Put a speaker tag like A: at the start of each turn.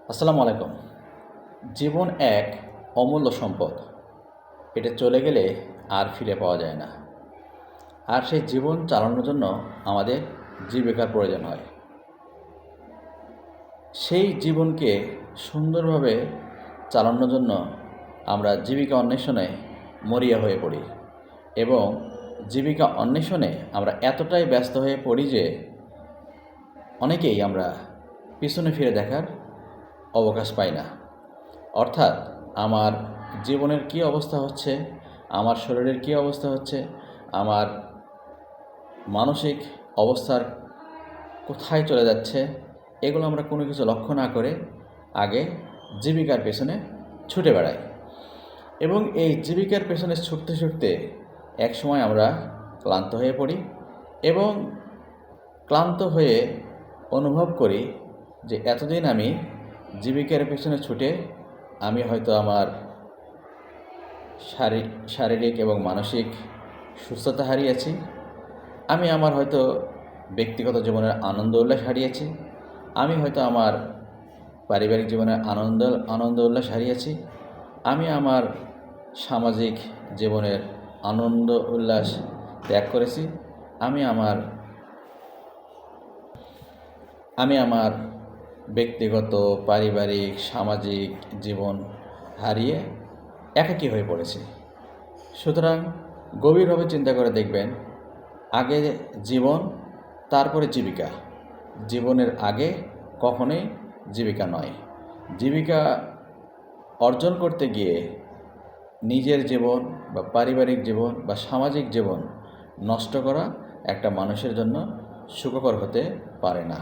A: আসসালামু আলাইকুম। জীবন এক অমূল্য সম্পদ। এটা চলে গেলে আর ফিরে পাওয়া যায় না। আর সেই জীবন চালানোর জন্য আমাদের জীবিকার প্রয়োজন হয়। সেই জীবনকে সুন্দরভাবে চালানোর জন্য আমরা জীবিকা অন্বেষণে মরিয়া হয়ে পড়ি এবং জীবিকা অন্বেষণে আমরা এতটাই ব্যস্ত হয়ে পড়ি যে অনেকেই আমরা পিছনে ফিরে দেখার অবকাশ পাই না। অর্থাৎ আমার জীবনের কী অবস্থা হচ্ছে, আমার শরীরের কী অবস্থা হচ্ছে, আমার মানসিক অবস্থার কোথায় চলে যাচ্ছে, এগুলো আমরা কোনো কিছু লক্ষ্য না করে আগে জীবিকার পেছনে ছুটে বেড়াই এবং এই জীবিকার পেছনে ছুটতে ছুটতে একসময় আমরা ক্লান্ত হয়ে পড়ি এবং ক্লান্ত হয়ে অনুভব করি যে এতদিন আমি জীবিকার পেছনে ছুটে আমি হয়তো আমার শারীরিক এবং মানসিক সুস্থতা হারিয়েছি। আমি আমার হয়তো ব্যক্তিগত জীবনের আনন্দ উল্লাস হারিয়েছি। আমি হয়তো আমার পারিবারিক জীবনের আনন্দ উল্লাস হারিয়েছি। আমি আমার সামাজিক জীবনের আনন্দ উল্লাস ত্যাগ করেছি। আমি আমার ব্যক্তিগত পারিবারিক সামাজিক জীবন হারিয়ে একাকী হয়ে পড়েছি। সুতরাং গভীরভাবে চিন্তা করে দেখবেন, আগে জীবন, তারপরে জীবিকা। জীবনের আগে কখনোই জীবিকা নয়। জীবিকা অর্জন করতে গিয়ে নিজের জীবন বা পারিবারিক জীবন বা সামাজিক জীবন নষ্ট করা একটা মানুষের জন্য সুখকর হতে পারে না।